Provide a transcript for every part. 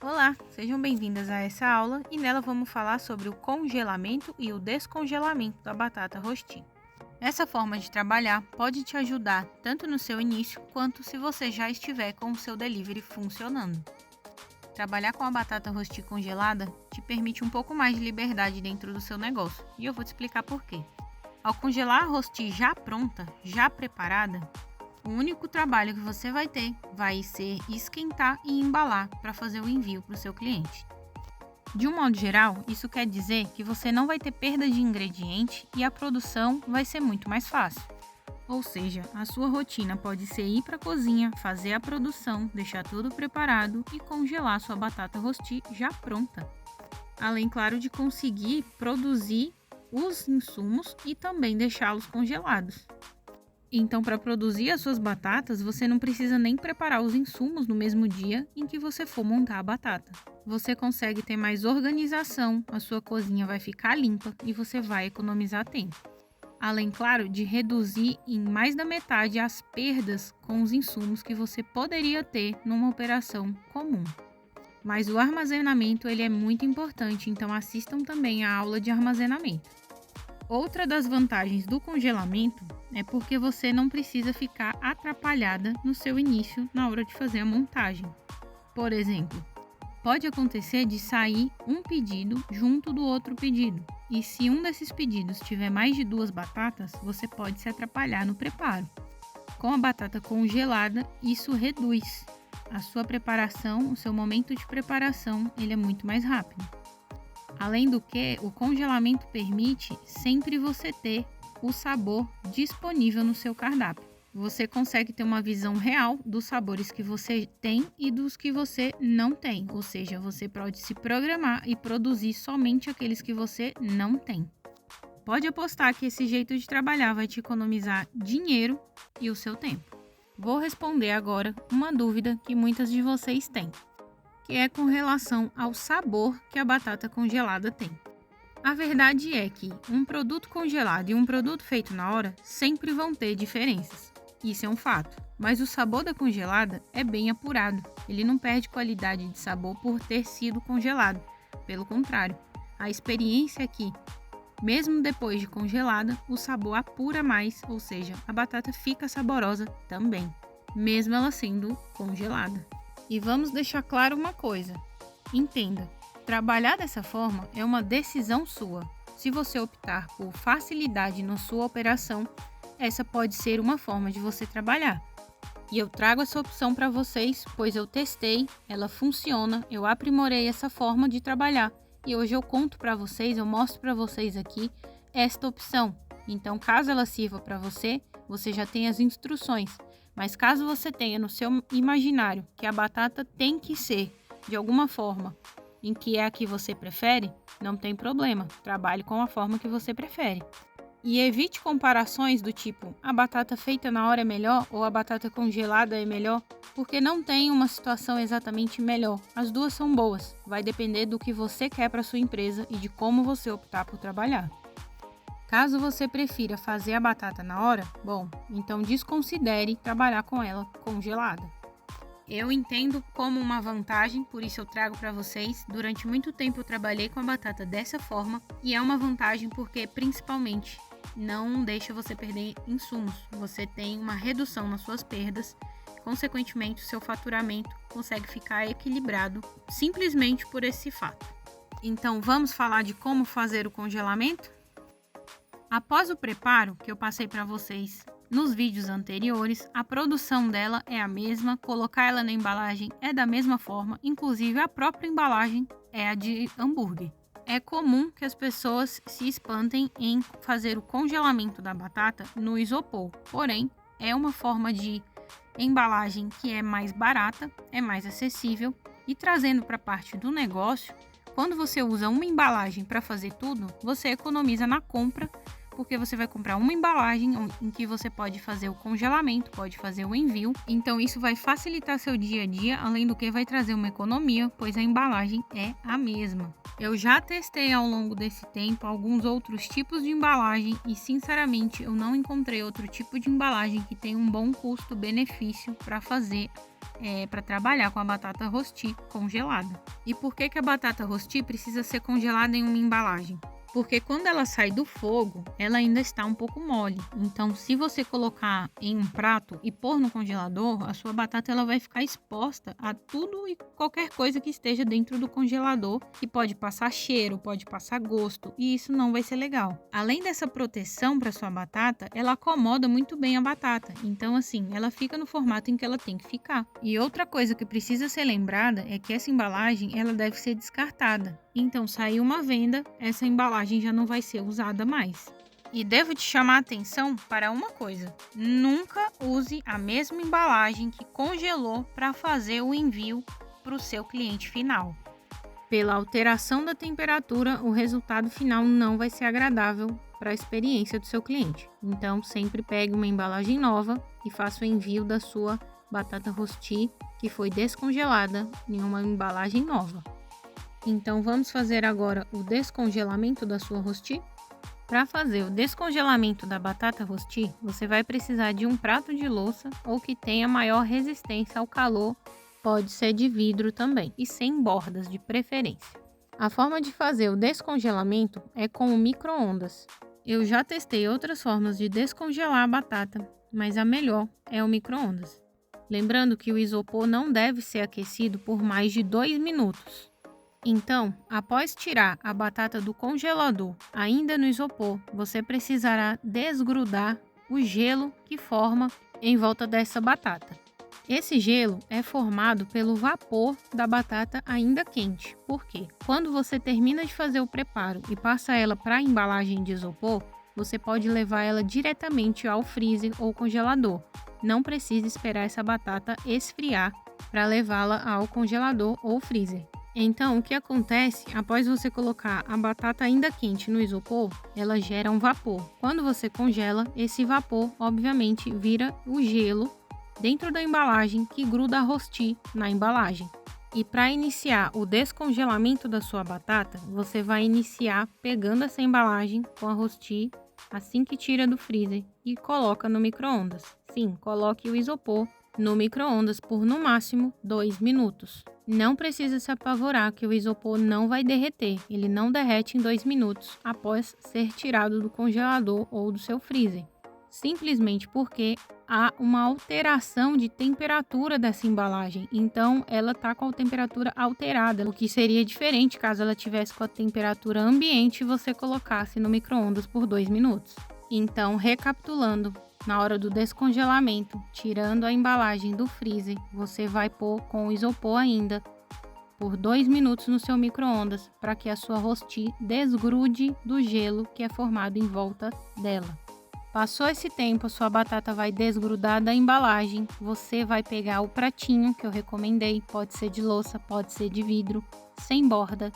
Olá, sejam bem-vindas a essa aula e nela vamos falar sobre o congelamento e o descongelamento da batata rosti. Essa forma de trabalhar pode te ajudar tanto no seu início quanto se você já estiver com o seu delivery funcionando. Trabalhar com a batata rosti congelada te permite um pouco mais de liberdade dentro do seu negócio e eu vou te explicar por quê. Ao congelar a rosti já pronta, já preparada, o único trabalho que você vai ter vai ser esquentar e embalar para fazer o envio para o seu cliente. De um modo geral, isso quer dizer que você não vai ter perda de ingrediente e a produção vai ser muito mais fácil. Ou seja, a sua rotina pode ser ir para a cozinha, fazer a produção, deixar tudo preparado e congelar sua batata rosti já pronta. Além, claro, de conseguir produzir os insumos e também deixá-los congelados. Então, para produzir as suas batatas, você não precisa nem preparar os insumos no mesmo dia em que você for montar a batata. Você consegue ter mais organização, a sua cozinha vai ficar limpa e você vai economizar tempo. Além, claro, de reduzir em mais da metade as perdas com os insumos que você poderia ter numa operação comum. Mas o armazenamento ele é muito importante, então assistam também a aula de armazenamento. Outra das vantagens do congelamento é porque você não precisa ficar atrapalhada no seu início na hora de fazer a montagem. Por exemplo, pode acontecer de sair um pedido junto do outro pedido, e se um desses pedidos tiver mais de 2 batatas, você pode se atrapalhar no preparo. Com a batata congelada, isso reduz a sua preparação, o seu momento de preparação, ele é muito mais rápido. Além do que, o congelamento permite sempre você ter o sabor disponível no seu cardápio. Você consegue ter uma visão real dos sabores que você tem e dos que você não tem. Ou seja, você pode se programar e produzir somente aqueles que você não tem. Pode apostar que esse jeito de trabalhar vai te economizar dinheiro e o seu tempo. Vou responder agora uma dúvida que muitas de vocês têm, que é com relação ao sabor que a batata congelada tem. A verdade é que um produto congelado e um produto feito na hora sempre vão ter diferenças. Isso é um fato. Mas o sabor da congelada é bem apurado. Ele não perde qualidade de sabor por ter sido congelado. Pelo contrário, a experiência é que, mesmo depois de congelada, o sabor apura mais, ou seja, a batata fica saborosa também, mesmo ela sendo congelada. E vamos deixar claro uma coisa. Entenda, trabalhar dessa forma é uma decisão sua. Se você optar por facilidade na sua operação, essa pode ser uma forma de você trabalhar. E eu trago essa opção para vocês, pois eu testei, ela funciona, eu aprimorei essa forma de trabalhar. E hoje eu conto para vocês, eu mostro para vocês aqui esta opção. Então, caso ela sirva para você, você já tem as instruções. Mas caso você tenha no seu imaginário que a batata tem que ser de alguma forma em que é a que você prefere, não tem problema, trabalhe com a forma que você prefere. E evite comparações do tipo, a batata feita na hora é melhor ou a batata congelada é melhor, porque não tem uma situação exatamente melhor. As duas são boas, vai depender do que você quer para sua empresa e de como você optar por trabalhar. Caso você prefira fazer a batata na hora, bom, então desconsidere trabalhar com ela congelada. Eu entendo como uma vantagem, por isso eu trago para vocês. Durante muito tempo eu trabalhei com a batata dessa forma e é uma vantagem porque, principalmente, não deixa você perder insumos. Você tem uma redução nas suas perdas, consequentemente, o seu faturamento consegue ficar equilibrado simplesmente por esse fato. Então, vamos falar de como fazer o congelamento? Após o preparo que eu passei para vocês nos vídeos anteriores, a produção dela é a mesma, colocar ela na embalagem é da mesma forma, inclusive a própria embalagem é a de hambúrguer. É comum que as pessoas se espantem em fazer o congelamento da batata no isopor, porém é uma forma de embalagem que é mais barata, é mais acessível e trazendo para a parte do negócio, quando você usa uma embalagem para fazer tudo, você economiza na compra, porque você vai comprar uma embalagem em que você pode fazer o congelamento, pode fazer o envio. Então isso vai facilitar seu dia a dia, além do que vai trazer uma economia, pois a embalagem é a mesma. Eu já testei ao longo desse tempo alguns outros tipos de embalagem e, sinceramente, eu não encontrei outro tipo de embalagem que tenha um bom custo-benefício para para trabalhar com a batata rosti congelada. E por que a batata rosti precisa ser congelada em uma embalagem? Porque quando ela sai do fogo, ela ainda está um pouco mole. Então, se você colocar em um prato e pôr no congelador, a sua batata ela vai ficar exposta a tudo e qualquer coisa que esteja dentro do congelador, que pode passar cheiro, pode passar gosto, e isso não vai ser legal. Além dessa proteção para sua batata, ela acomoda muito bem a batata. Então, assim, ela fica no formato em que ela tem que ficar. E outra coisa que precisa ser lembrada é que essa embalagem ela deve ser descartada. Então, saiu uma venda, essa embalagem já não vai ser usada mais. E devo te chamar a atenção para uma coisa: nunca use a mesma embalagem que congelou para fazer o envio para o seu cliente final. Pela alteração da temperatura, o resultado final não vai ser agradável para a experiência do seu cliente. Então, sempre pegue uma embalagem nova e faça o envio da sua batata rosti que foi descongelada em uma embalagem nova. Então, vamos fazer agora o descongelamento da sua rosti? Para fazer o descongelamento da batata rosti, você vai precisar de um prato de louça ou que tenha maior resistência ao calor, pode ser de vidro também, e sem bordas de preferência. A forma de fazer o descongelamento é com o micro-ondas. Eu já testei outras formas de descongelar a batata, mas a melhor é o micro-ondas. Lembrando que o isopor não deve ser aquecido por mais de 2 minutos. Então, após tirar a batata do congelador, ainda no isopor, você precisará desgrudar o gelo que forma em volta dessa batata. Esse gelo é formado pelo vapor da batata ainda quente. Por quê? Quando você termina de fazer o preparo e passa ela para a embalagem de isopor, você pode levar ela diretamente ao freezer ou congelador. Não precisa esperar essa batata esfriar para levá-la ao congelador ou freezer. Então, o que acontece após você colocar a batata ainda quente no isopor, ela gera um vapor. Quando você congela, esse vapor, obviamente, vira o gelo dentro da embalagem que gruda a rosti na embalagem. E para iniciar o descongelamento da sua batata, você vai iniciar pegando essa embalagem com a rosti assim que tira do freezer e coloca no micro-ondas. Sim, coloque o isopor no micro-ondas por no máximo 2 minutos. Não precisa se apavorar que o isopor não vai derreter, ele não derrete em 2 minutos após ser tirado do congelador ou do seu freezer. Simplesmente porque há uma alteração de temperatura dessa embalagem, então ela está com a temperatura alterada, o que seria diferente caso ela tivesse com a temperatura ambiente e você colocasse no micro-ondas por 2 minutos. Então, recapitulando, na hora do descongelamento, tirando a embalagem do freezer, você vai pôr com o isopor ainda por 2 minutos no seu micro-ondas para que a sua rosti desgrude do gelo que é formado em volta dela. Passou esse tempo, a sua batata vai desgrudar da embalagem, você vai pegar o pratinho que eu recomendei, pode ser de louça, pode ser de vidro, sem borda,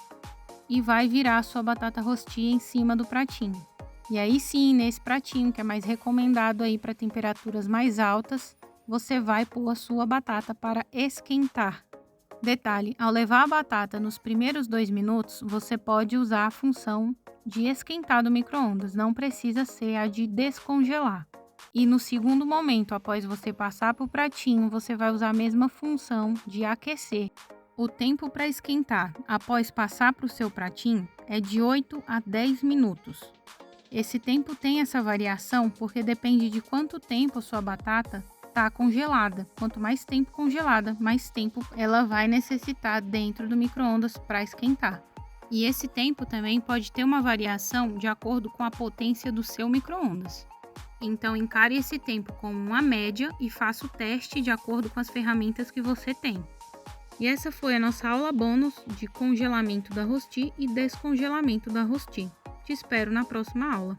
e vai virar a sua batata rosti em cima do pratinho. E aí sim, nesse pratinho que é mais recomendado aí para temperaturas mais altas, você vai pôr a sua batata para esquentar. Detalhe, ao levar a batata nos primeiros 2 minutos, você pode usar a função de esquentar do micro-ondas, não precisa ser a de descongelar. E no segundo momento, após você passar para o pratinho, você vai usar a mesma função de aquecer. O tempo para esquentar após passar para o seu pratinho é de 8 a 10 minutos. Esse tempo tem essa variação porque depende de quanto tempo a sua batata está congelada. Quanto mais tempo congelada, mais tempo ela vai necessitar dentro do micro-ondas para esquentar. E esse tempo também pode ter uma variação de acordo com a potência do seu micro-ondas. Então, encare esse tempo como uma média e faça o teste de acordo com as ferramentas que você tem. E essa foi a nossa aula bônus de congelamento da rosti e descongelamento da rosti. Te espero na próxima aula.